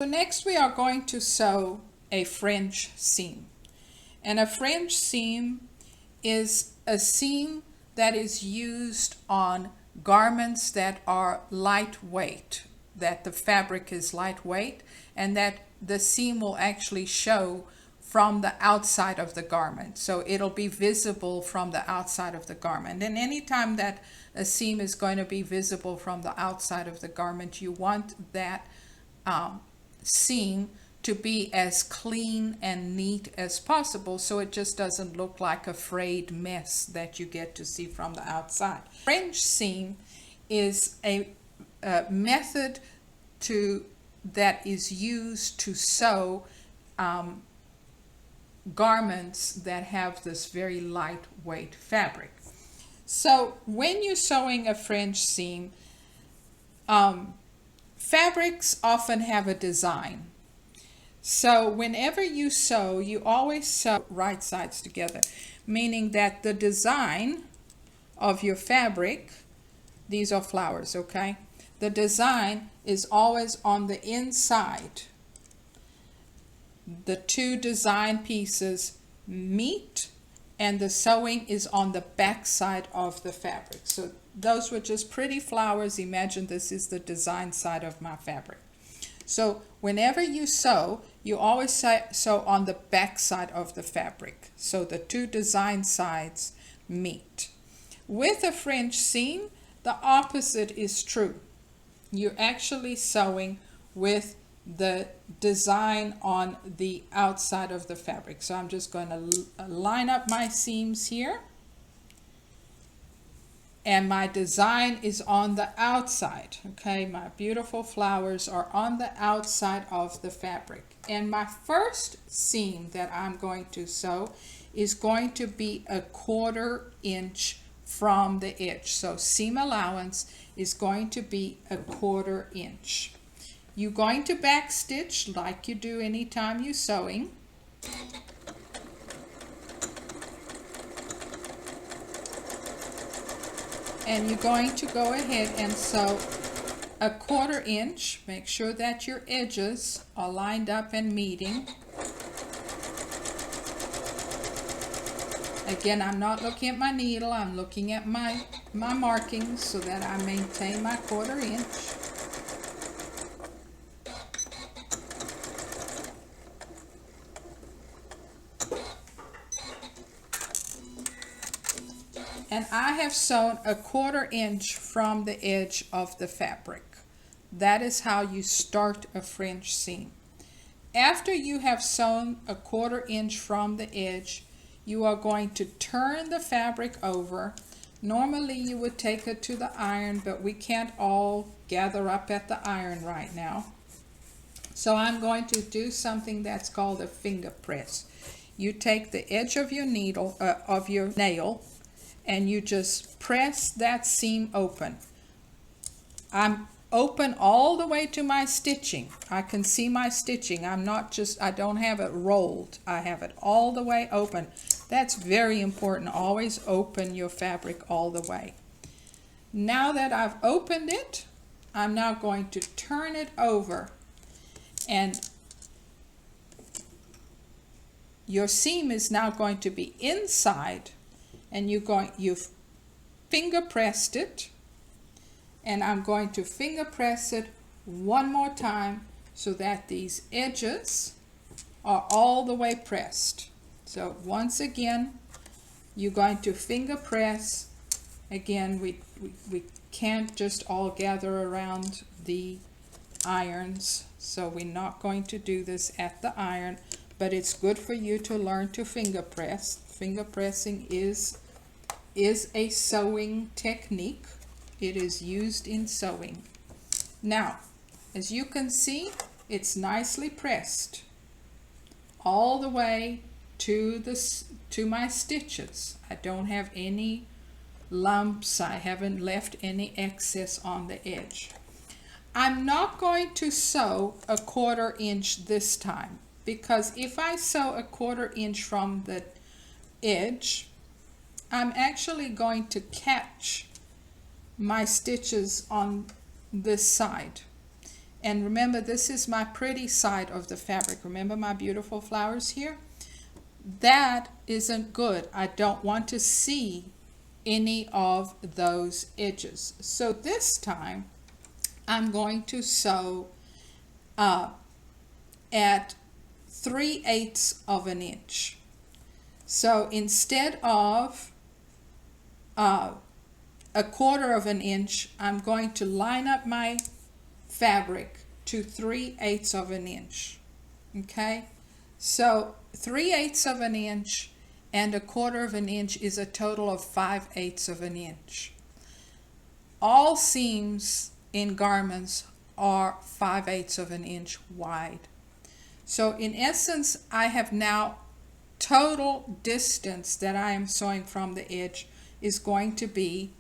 So next we are going to sew a French seam. And a French seam is a seam that is used on garments that are lightweight, that the fabric is lightweight, and that the seam will actually show from the outside of the garment. So it'll be visible from the outside of the garment. And anytime that a seam is going to be visible from the outside of the garment, you want that seam to be as clean and neat as possible, so it just doesn't look like a frayed mess that you get to see from the outside. French seam is a method that is used to sew garments that have this very lightweight fabric. So when you're sewing a French seam, fabrics often have a design. So whenever you sew, you always sew right sides together, meaning that the design of your fabric, these are flowers, okay? The design is always on the inside. The two design pieces meet, and the sewing is on the back side of the fabric. So those were just pretty flowers. Imagine this is the design side of my fabric. So whenever you sew, you always sew on the back side of the fabric. So the two design sides meet. With a French seam, the opposite is true. You're actually sewing with the design on the outside of the fabric. So I'm just going to line up my seams here. And my design is on the outside. Okay, my beautiful flowers are on the outside of the fabric. And my first seam that I'm going to sew is going to be 1/4 inch from the edge. So seam allowance is going to be 1/4 inch. You're going to back stitch like you do anytime you're sewing. And you're going to go ahead and sew 1/4 inch. Make sure that your edges are lined up and meeting. Again, I'm not looking at my needle, I'm looking at my markings so that I maintain my 1/4 inch. And I have sewn 1/4 inch from the edge of the fabric. That is how you start a French seam. After you have sewn 1/4 inch from the edge, you are going to turn the fabric over. Normally you would take it to the iron, but we can't all gather up at the iron right now. So I'm going to do something that's called a finger press. You take the edge of your needle, of your nail, and you just press that seam open. I'm open all the way to my stitching. I can see my stitching. I don't have it rolled. I have it all the way open. That's very important. Always open your fabric all the way. Now that I've opened it, I'm now going to turn it over, and your seam is now going to be inside, and you've finger pressed it, and I'm going to finger press it one more time so that these edges are all the way pressed. So once again, you're going to finger press. Again, we can't just all gather around the irons, so we're not going to do this at the iron, but it's good for you to learn to finger press. Finger pressing is a sewing technique. It is used in sewing. Now, as you can see, it's nicely pressed all the way to my stitches. I don't have any lumps. I haven't left any excess on the edge. I'm not going to sew 1/4 inch this time, because if I sew 1/4 inch from the edge, I'm actually going to catch my stitches on this side, And remember, this is my pretty side of the fabric. Remember my beautiful flowers here? That isn't good. I don't want to see any of those edges. So this time I'm going to sew at 3/8 of an inch. So instead of a 1/4 of an inch, I'm going to line up my fabric to 3/8 of an inch. Okay, so 3/8 of an inch and a 1/4 of an inch is a total of 5/8 of an inch. All seams in garments are 5/8 of an inch wide. So in essence, I have now total distance that I am sewing from the edge is going to be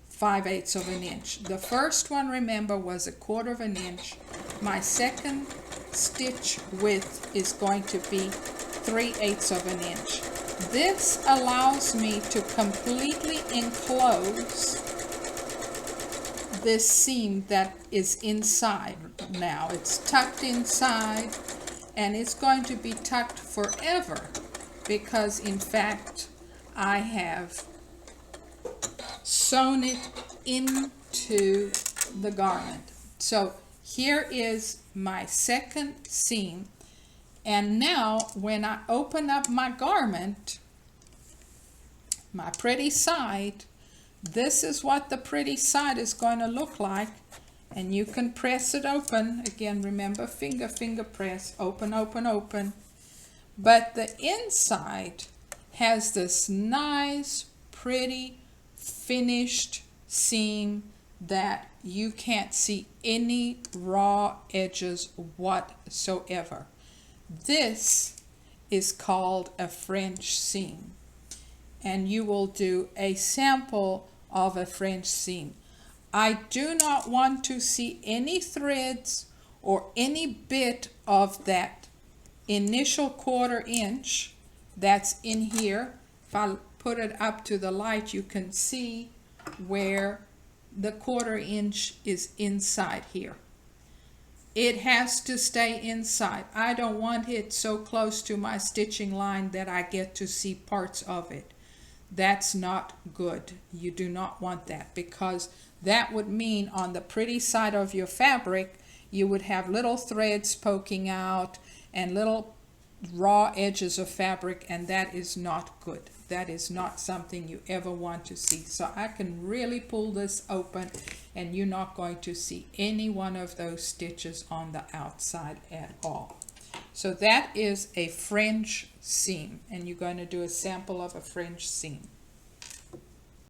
5/8 of an inch. The first one, remember, was a 1/4 of an inch. My second stitch width is going to be 3/8 of an inch. This allows me to completely enclose this seam that is inside now. It's tucked inside, and it's going to be tucked forever because in fact I have sewn it into the garment. So here is my second seam, and now when I open up my garment, my pretty side, this is what the pretty side is going to look like. And you can press it open. Again, remember, finger press, open, open, open. But the inside has this nice, pretty, finished seam that you can't see any raw edges whatsoever. This is called a French seam. And you will do a sample of a French seam. I do not want to see any threads or any bit of that initial 1/4 inch that's in here. If I put it up to the light, you can see where the 1/4 inch is inside here. It has to stay inside. I don't want it so close to my stitching line that I get to see parts of it. That's not good. You do not want that, because that would mean on the pretty side of your fabric you would have little threads poking out and little raw edges of fabric, and that is not good. That is not something you ever want to see. So I can really pull this open and you're not going to see any one of those stitches on the outside at all. So that is a French seam, and you're going to do a sample of a French seam.